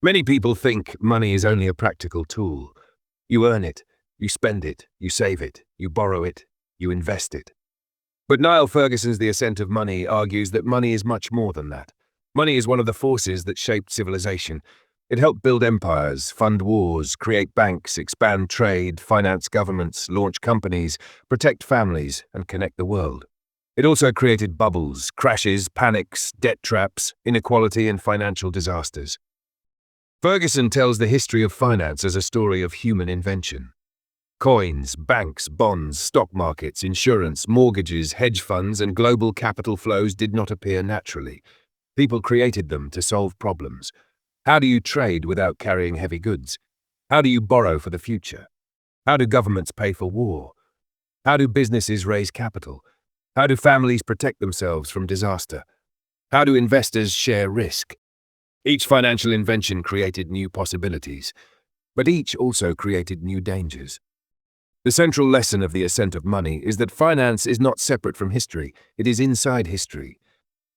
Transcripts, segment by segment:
Many people think money is only a practical tool. You earn it, you spend it, you save it, you borrow it, you invest it. But Niall Ferguson's The Ascent of Money argues that money is much more than that. Money is one of the forces that shaped civilization. It helped build empires, fund wars, create banks, expand trade, finance governments, launch companies, protect families, and connect the world. It also created bubbles, crashes, panics, debt traps, inequality, and financial disasters. Ferguson tells the history of finance as a story of human invention. Coins, banks, bonds, stock markets, insurance, mortgages, hedge funds, and global capital flows did not appear naturally. People created them to solve problems. How do you trade without carrying heavy goods? How do you borrow for the future? How do governments pay for war? How do businesses raise capital? How do families protect themselves from disaster? How do investors share risk? Each financial invention created new possibilities, but each also created new dangers. The central lesson of The Ascent of Money is that finance is not separate from history, it is inside history.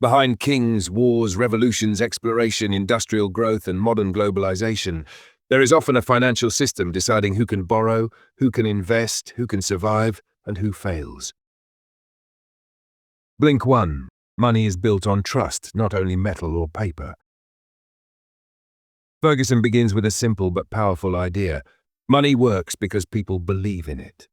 Behind kings, wars, revolutions, exploration, industrial growth, and modern globalization, there is often a financial system deciding who can borrow, who can invest, who can survive, and who fails. Blink 1. Money is built on trust, not only metal or paper. Ferguson begins with a simple but powerful idea. Money works because people believe in it.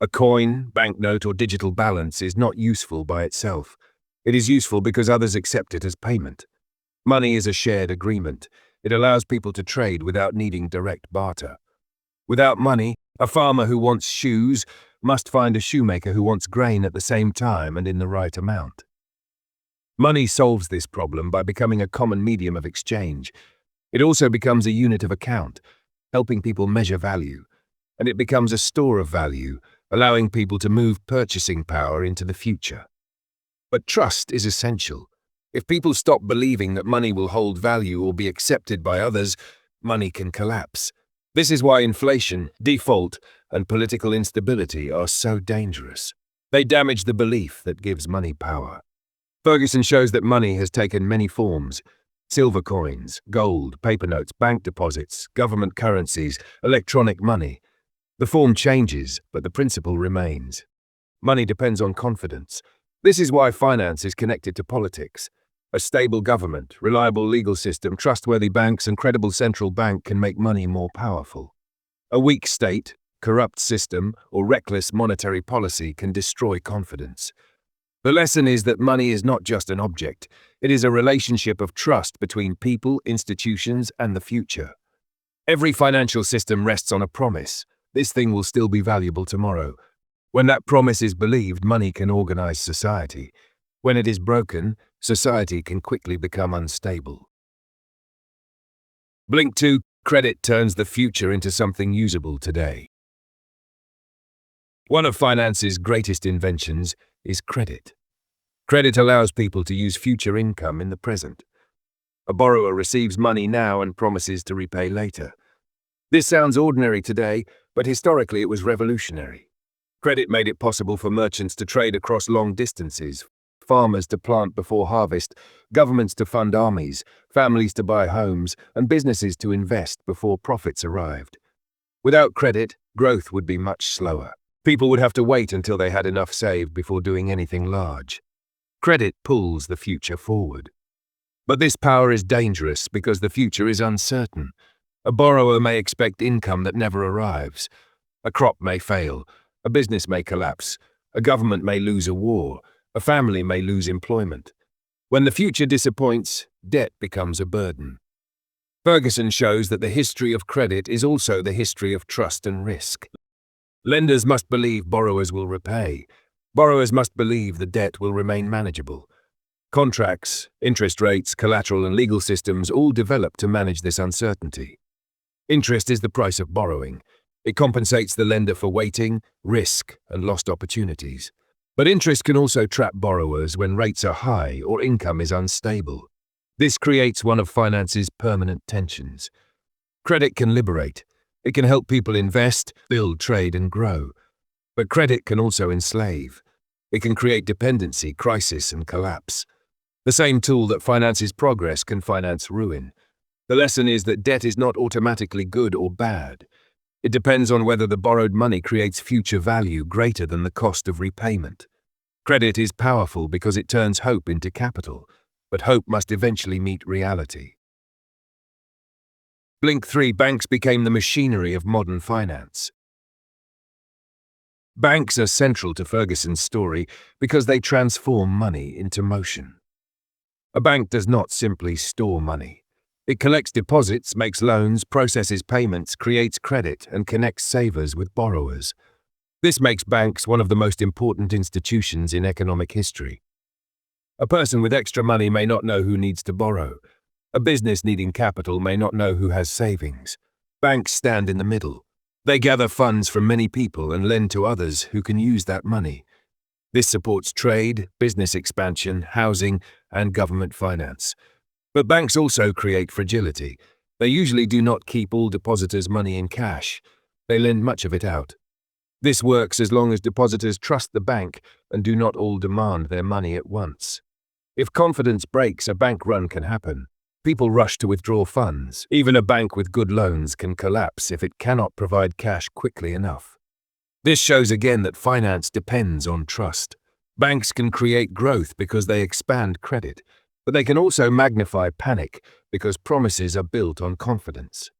A coin, banknote, or digital balance is not useful by itself. It is useful because others accept it as payment. Money is a shared agreement. It allows people to trade without needing direct barter. Without money, a farmer who wants shoes must find a shoemaker who wants grain at the same time and in the right amount. Money solves this problem by becoming a common medium of exchange. It also becomes a unit of account, helping people measure value, and it becomes a store of value, allowing people to move purchasing power into the future. But trust is essential. If people stop believing that money will hold value or be accepted by others, money can collapse. This is why inflation, default, and political instability are so dangerous. They damage the belief that gives money power. Ferguson shows that money has taken many forms: silver coins, gold, paper notes, bank deposits, government currencies, electronic money. The form changes, but the principle remains. Money depends on confidence. This is why finance is connected to politics. A stable government, reliable legal system, trustworthy banks, and credible central bank can make money more powerful. A weak state, corrupt system, or reckless monetary policy can destroy confidence. The lesson is that money is not just an object. It is a relationship of trust between people, institutions, and the future. Every financial system rests on a promise. This thing will still be valuable tomorrow. When that promise is believed, money can organize society. When it is broken, society can quickly become unstable. Blink 2. Credit turns the future into something usable today. One of finance's greatest inventions is credit. Credit allows people to use future income in the present. A borrower receives money now and promises to repay later. This sounds ordinary today, but historically it was revolutionary. Credit made it possible for merchants to trade across long distances, farmers to plant before harvest, governments to fund armies, families to buy homes, and businesses to invest before profits arrived. Without credit, growth would be much slower. People would have to wait until they had enough saved before doing anything large. Credit pulls the future forward. But this power is dangerous because the future is uncertain. A borrower may expect income that never arrives. A crop may fail. A business may collapse. A government may lose a war. A family may lose employment. When the future disappoints, debt becomes a burden. Ferguson shows that the history of credit is also the history of trust and risk. Lenders must believe borrowers will repay. Borrowers must believe the debt will remain manageable. Contracts, interest rates, collateral, and legal systems all develop to manage this uncertainty. Interest is the price of borrowing. It compensates the lender for waiting, risk, and lost opportunities. But interest can also trap borrowers when rates are high or income is unstable. This creates one of finance's permanent tensions. Credit can liberate. It can help people invest, build, trade, and grow. But credit can also enslave. It can create dependency, crisis, and collapse. The same tool that finances progress can finance ruin. The lesson is that debt is not automatically good or bad. It depends on whether the borrowed money creates future value greater than the cost of repayment. Credit is powerful because it turns hope into capital, but hope must eventually meet reality. Blink 3. Banks became the machinery of modern finance. Banks are central to Ferguson's story because they transform money into motion. A bank does not simply store money. It collects deposits, makes loans, processes payments, creates credit, and connects savers with borrowers. This makes banks one of the most important institutions in economic history. A person with extra money may not know who needs to borrow. A business needing capital may not know who has savings. Banks stand in the middle. They gather funds from many people and lend to others who can use that money. This supports trade, business expansion, housing, and government finance. But banks also create fragility. They usually do not keep all depositors' money in cash. They lend much of it out. This works as long as depositors trust the bank and do not all demand their money at once. If confidence breaks, a bank run can happen. People rush to withdraw funds. Even a bank with good loans can collapse if it cannot provide cash quickly enough. This shows again that finance depends on trust. Banks can create growth because they expand credit, but they can also magnify panic because promises are built on confidence.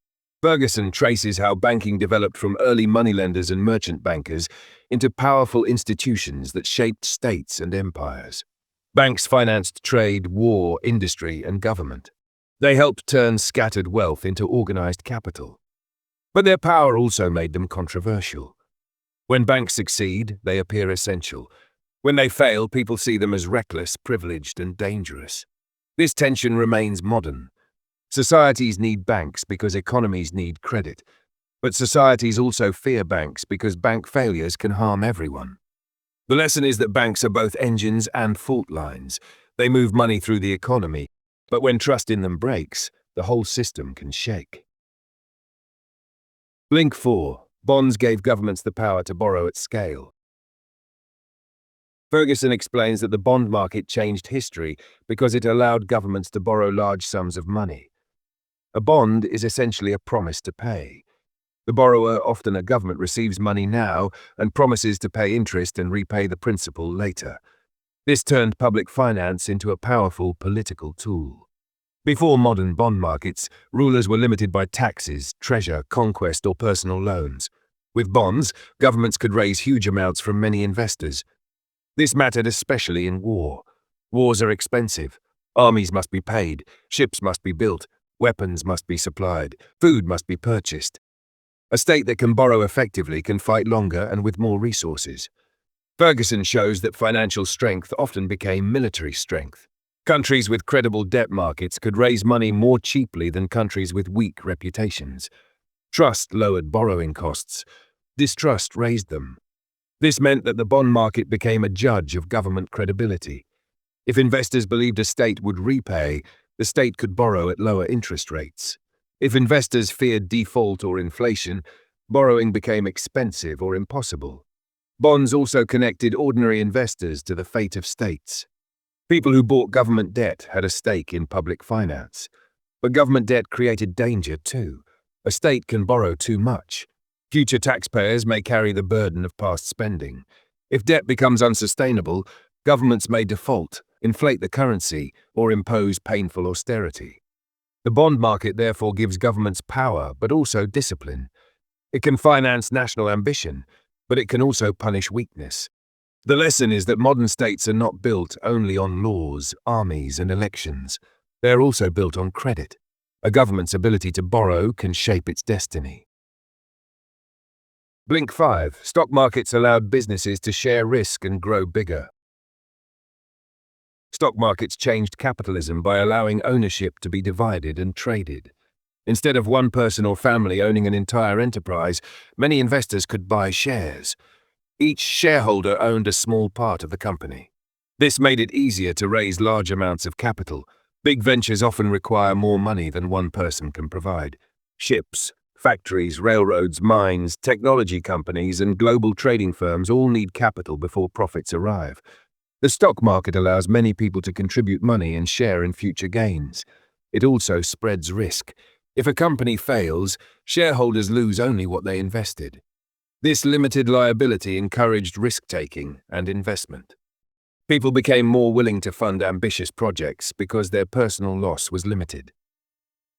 Ferguson traces how banking developed from early moneylenders and merchant bankers into powerful institutions that shaped states and empires. Banks financed trade, war, industry, and government. They helped turn scattered wealth into organized capital. But their power also made them controversial. When banks succeed, they appear essential. When they fail, people see them as reckless, privileged, and dangerous. This tension remains modern. Societies need banks because economies need credit, but societies also fear banks because bank failures can harm everyone. The lesson is that banks are both engines and fault lines. They move money through the economy, but when trust in them breaks, the whole system can shake. Blink 4. Bonds gave governments the power to borrow at scale. Ferguson explains that the bond market changed history because it allowed governments to borrow large sums of money. A bond is essentially a promise to pay. The borrower, often a government, receives money now and promises to pay interest and repay the principal later. This turned public finance into a powerful political tool. Before modern bond markets, rulers were limited by taxes, treasure, conquest, or personal loans. With bonds, governments could raise huge amounts from many investors. This mattered especially in war. Wars are expensive. Armies must be paid, ships must be built, weapons must be supplied, food must be purchased. A state that can borrow effectively can fight longer and with more resources. Ferguson shows that financial strength often became military strength. Countries with credible debt markets could raise money more cheaply than countries with weak reputations. Trust lowered borrowing costs. Distrust raised them. This meant that the bond market became a judge of government credibility. If investors believed a state would repay, the state could borrow at lower interest rates. If investors feared default or inflation, borrowing became expensive or impossible. Bonds also connected ordinary investors to the fate of states. People who bought government debt had a stake in public finance. But government debt created danger too. A state can borrow too much. Future taxpayers may carry the burden of past spending. If debt becomes unsustainable, governments may default, inflate the currency, or impose painful austerity. The bond market therefore gives governments power, but also discipline. It can finance national ambition, but it can also punish weakness. The lesson is that modern states are not built only on laws, armies, and elections. They are also built on credit. A government's ability to borrow can shape its destiny. Blink 5. Stock markets allowed businesses to share risk and grow bigger. Stock markets changed capitalism by allowing ownership to be divided and traded. Instead of one person or family owning an entire enterprise, many investors could buy shares. Each shareholder owned a small part of the company. This made it easier to raise large amounts of capital. Big ventures often require more money than one person can provide. Ships, factories, railroads, mines, technology companies, and global trading firms all need capital before profits arrive. The stock market allows many people to contribute money and share in future gains. it also spreads risk. If a company fails, shareholders lose only what they invested. This limited liability encouraged risk-taking and investment. People became more willing to fund ambitious projects because their personal loss was limited.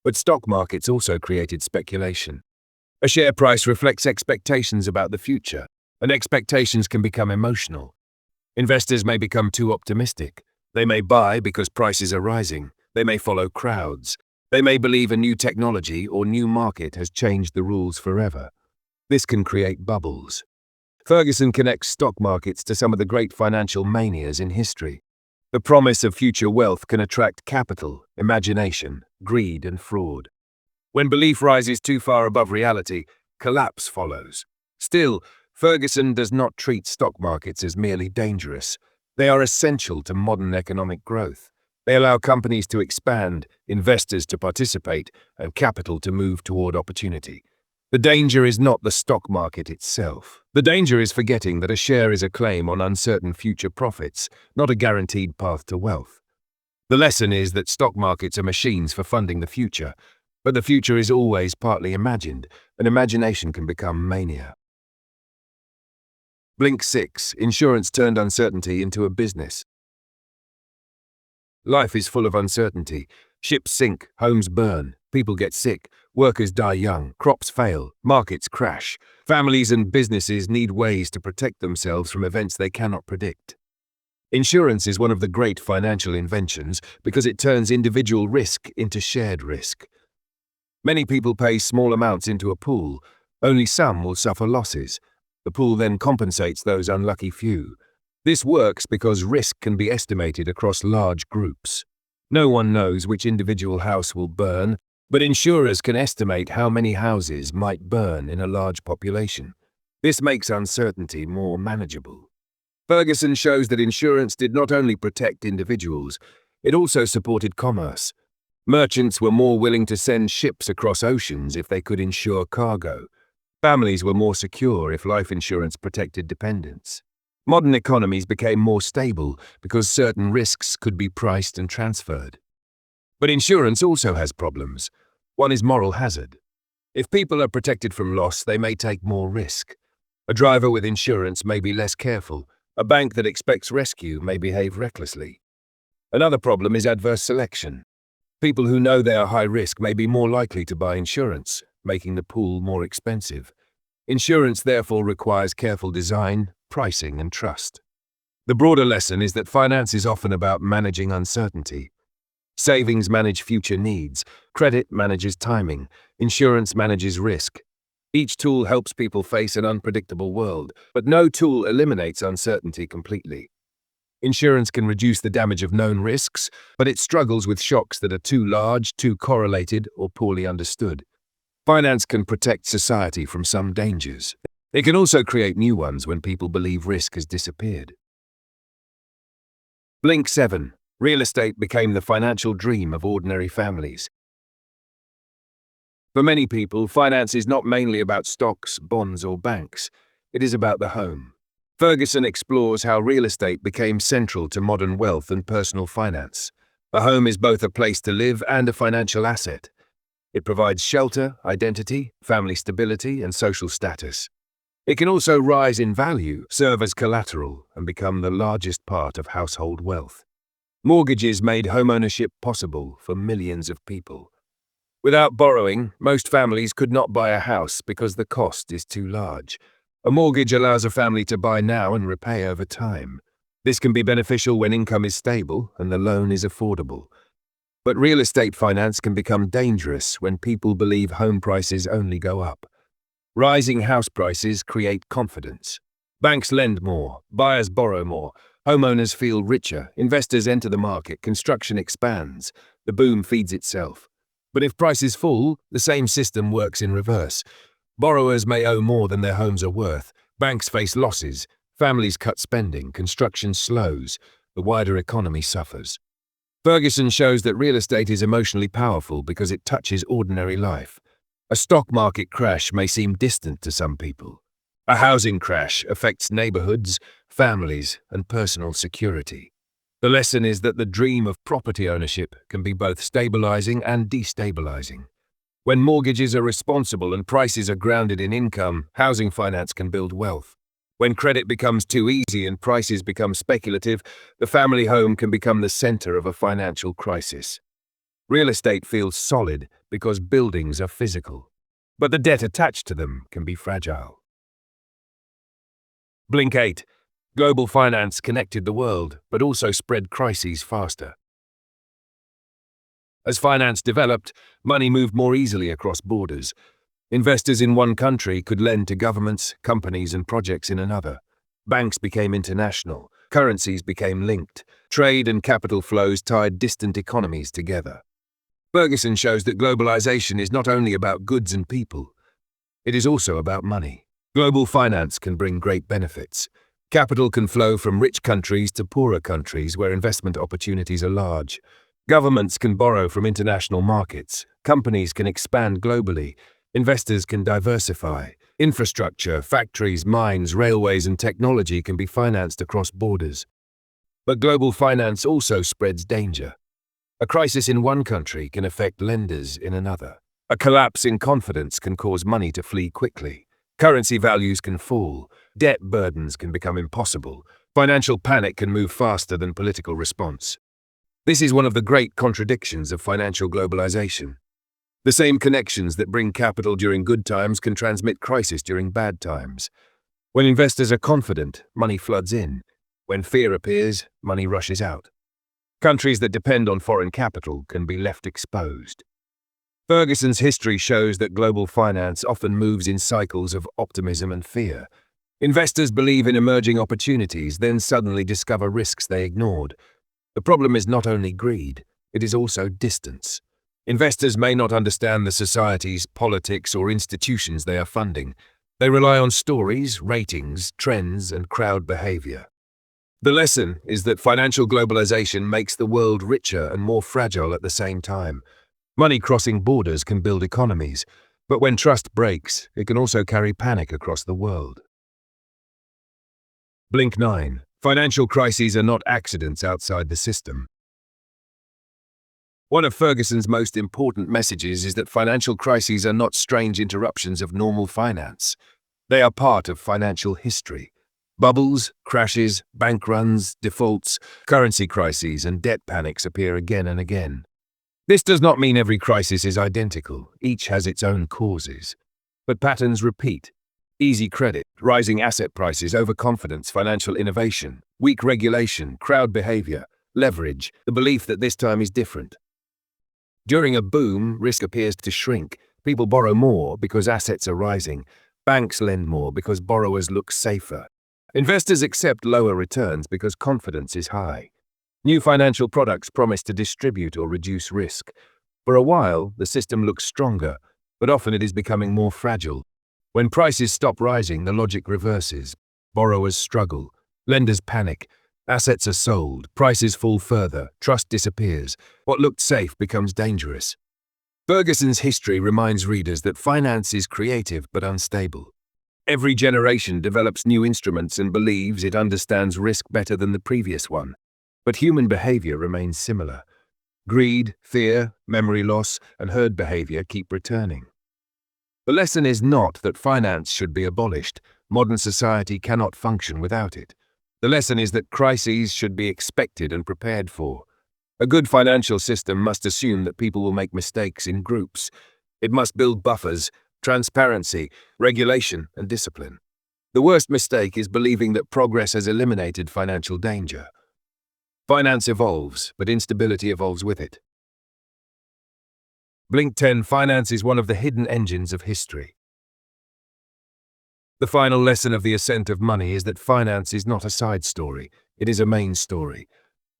But stock markets also created speculation. A share price reflects expectations about the future, and expectations can become emotional. Investors may become too optimistic. They may buy because prices are rising. They may follow crowds. They may believe a new technology or new market has changed the rules forever. This can create bubbles. Ferguson connects stock markets to some of the great financial manias in history. The promise of future wealth can attract capital, imagination, greed, and fraud. When belief rises too far above reality, collapse follows. Still, Ferguson does not treat stock markets as merely dangerous. They are essential to modern economic growth. They allow companies to expand, investors to participate, and capital to move toward opportunity. The danger is not the stock market itself. The danger is forgetting that a share is a claim on uncertain future profits, not a guaranteed path to wealth. The lesson is that stock markets are machines for funding the future, but the future is always partly imagined, and imagination can become mania. Blink 6. Insurance turned uncertainty into a business. Life is full of uncertainty. Ships sink, homes burn, people get sick, workers die young, crops fail, markets crash. Families and businesses need ways to protect themselves from events they cannot predict. Insurance is one of the great financial inventions because it turns individual risk into shared risk. Many people pay small amounts into a pool. Only some will suffer losses. The pool then compensates those unlucky few. This works because risk can be estimated across large groups. No one knows which individual house will burn, but insurers can estimate how many houses might burn in a large population. This makes uncertainty more manageable. Ferguson shows that insurance did not only protect individuals, it also supported commerce. Merchants were more willing to send ships across oceans if they could insure cargo. Families were more secure if life insurance protected dependents. Modern economies became more stable because certain risks could be priced and transferred. But insurance also has problems. One is moral hazard. If people are protected from loss, they may take more risk. A driver with insurance may be less careful. A bank that expects rescue may behave recklessly. Another problem is adverse selection. People who know they are high risk may be more likely to buy insurance, making the pool more expensive. Insurance therefore requires careful design, pricing, and trust. The broader lesson is that finance is often about managing uncertainty. Savings manage future needs, credit manages timing, insurance manages risk. Each tool helps people face an unpredictable world, but no tool eliminates uncertainty completely. Insurance can reduce the damage of known risks, but it struggles with shocks that are too large, too correlated, or poorly understood. Finance can protect society from some dangers. It can also create new ones when people believe risk has disappeared. Blink 7. Real estate became the financial dream of ordinary families. For many people, finance is not mainly about stocks, bonds, or banks. It is about the home. Ferguson explores how real estate became central to modern wealth and personal finance. A home is both a place to live and a financial asset. It provides shelter, identity, family stability, and social status. It can also rise in value, serve as collateral, and become the largest part of household wealth. Mortgages made homeownership possible for millions of people. Without borrowing, most families could not buy a house because the cost is too large. A mortgage allows a family to buy now and repay over time. This can be beneficial when income is stable and the loan is affordable. But real estate finance can become dangerous when people believe home prices only go up. Rising house prices create confidence. Banks lend more, buyers borrow more, homeowners feel richer, investors enter the market, construction expands, the boom feeds itself. But if prices fall, the same system works in reverse. Borrowers may owe more than their homes are worth, banks face losses, families cut spending, construction slows, the wider economy suffers. Ferguson shows that real estate is emotionally powerful because it touches ordinary life. A stock market crash may seem distant to some people. A housing crash affects neighborhoods, families, and personal security. The lesson is that the dream of property ownership can be both stabilizing and destabilizing. When mortgages are responsible and prices are grounded in income, housing finance can build wealth. When credit becomes too easy and prices become speculative, the family home can become the center of a financial crisis. Real estate feels solid because buildings are physical, but the debt attached to them can be fragile. Blink 8. Global finance connected the world, but also spread crises faster. As finance developed, money moved more easily across borders. Investors in one country could lend to governments, companies, and projects in another. Banks became international. Currencies became linked. Trade and capital flows tied distant economies together. Ferguson shows that globalization is not only about goods and people, it is also about money. Global finance can bring great benefits. Capital can flow from rich countries to poorer countries where investment opportunities are large. Governments can borrow from international markets. Companies can expand globally. Investors can diversify. Infrastructure, factories, mines, railways, and technology can be financed across borders. But global finance also spreads danger. A crisis in one country can affect lenders in another. A collapse in confidence can cause money to flee quickly. Currency values can fall. Debt burdens can become impossible. Financial panic can move faster than political response. This is one of the great contradictions of financial globalization. The same connections that bring capital during good times can transmit crisis during bad times. When investors are confident, money floods in. When fear appears, money rushes out. Countries that depend on foreign capital can be left exposed. Ferguson's history shows that global finance often moves in cycles of optimism and fear. Investors believe in emerging opportunities, then suddenly discover risks they ignored. The problem is not only greed, it is also distance. Investors may not understand the societies, politics, or institutions they are funding. They rely on stories, ratings, trends, and crowd behavior. The lesson is that financial globalization makes the world richer and more fragile at the same time. Money crossing borders can build economies, but when trust breaks, it can also carry panic across the world. Blink 9. Financial crises are not accidents outside the system. One of Ferguson's most important messages is that financial crises are not strange interruptions of normal finance. They are part of financial history. Bubbles, crashes, bank runs, defaults, currency crises, and debt panics appear again and again. This does not mean every crisis is identical. Each has its own causes. But patterns repeat. Easy credit, rising asset prices, overconfidence, financial innovation, weak regulation, crowd behavior, leverage, the belief that this time is different. During a boom, risk appears to shrink. People borrow more because assets are rising. Banks lend more because borrowers look safer. Investors accept lower returns because confidence is high. New financial products promise to distribute or reduce risk. For a while, the system looks stronger, but often it is becoming more fragile. When prices stop rising, the logic reverses. Borrowers struggle. Lenders panic. Assets are sold. Prices fall further. Trust disappears. What looked safe becomes dangerous. Ferguson's history reminds readers that finance is creative but unstable. Every generation develops new instruments and believes it understands risk better than the previous one. But human behavior remains similar. Greed, fear, memory loss, and herd behavior keep returning. The lesson is not that finance should be abolished. Modern society cannot function without it. The lesson is that crises should be expected and prepared for. A good financial system must assume that people will make mistakes in groups. It must build buffers, transparency, regulation, and discipline. The worst mistake is believing that progress has eliminated financial danger. Finance evolves, but instability evolves with it. Blink 10. Finance is one of the hidden engines of history. The final lesson of the Ascent of Money is that finance is not a side story, it is a main story.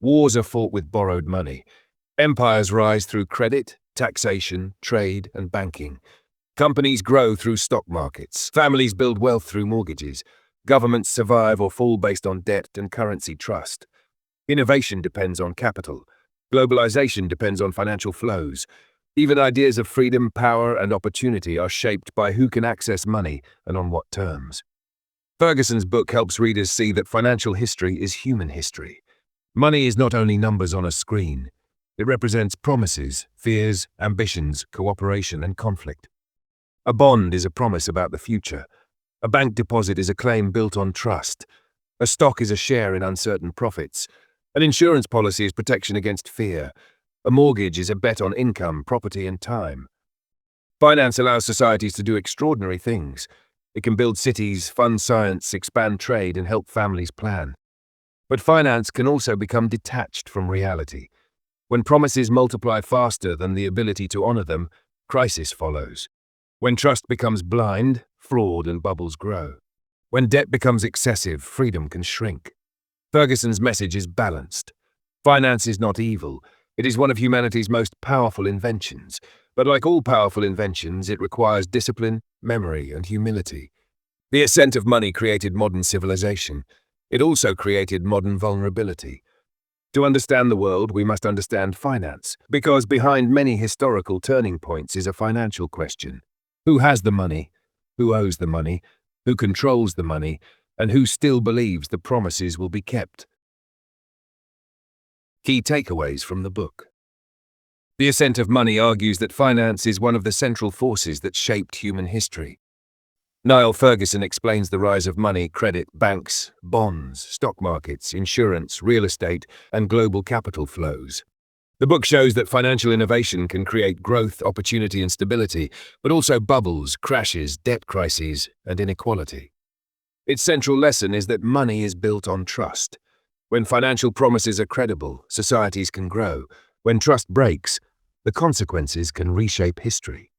Wars are fought with borrowed money. Empires rise through credit, taxation, trade, and banking. Companies grow through stock markets. Families build wealth through mortgages. Governments survive or fall based on debt and currency trust. Innovation depends on capital. Globalization depends on financial flows. Even ideas of freedom, power, and opportunity are shaped by who can access money and on what terms. Ferguson's book helps readers see that financial history is human history. Money is not only numbers on a screen. It represents promises, fears, ambitions, cooperation, and conflict. A bond is a promise about the future. A bank deposit is a claim built on trust. A stock is a share in uncertain profits. An insurance policy is protection against fear. A mortgage is a bet on income, property, and time. Finance allows societies to do extraordinary things. It can build cities, fund science, expand trade, and help families plan. But finance can also become detached from reality. When promises multiply faster than the ability to honor them, crisis follows. When trust becomes blind, fraud and bubbles grow. When debt becomes excessive, freedom can shrink. Ferguson's message is balanced. Finance is not evil. It is one of humanity's most powerful inventions. But like all powerful inventions, it requires discipline, memory, and humility. The ascent of money created modern civilization. It also created modern vulnerability. To understand the world, we must understand finance, because behind many historical turning points is a financial question. Who has the money? Who owes the money? Who controls the money? And who still believes the promises will be kept? Key takeaways from the book. The Ascent of Money argues that finance is one of the central forces that shaped human history. Niall Ferguson explains the rise of money, credit, banks, bonds, stock markets, insurance, real estate, and global capital flows. The book shows that financial innovation can create growth, opportunity, and stability, but also bubbles, crashes, debt crises, and inequality. Its central lesson is that money is built on trust. When financial promises are credible, societies can grow. When trust breaks, the consequences can reshape history.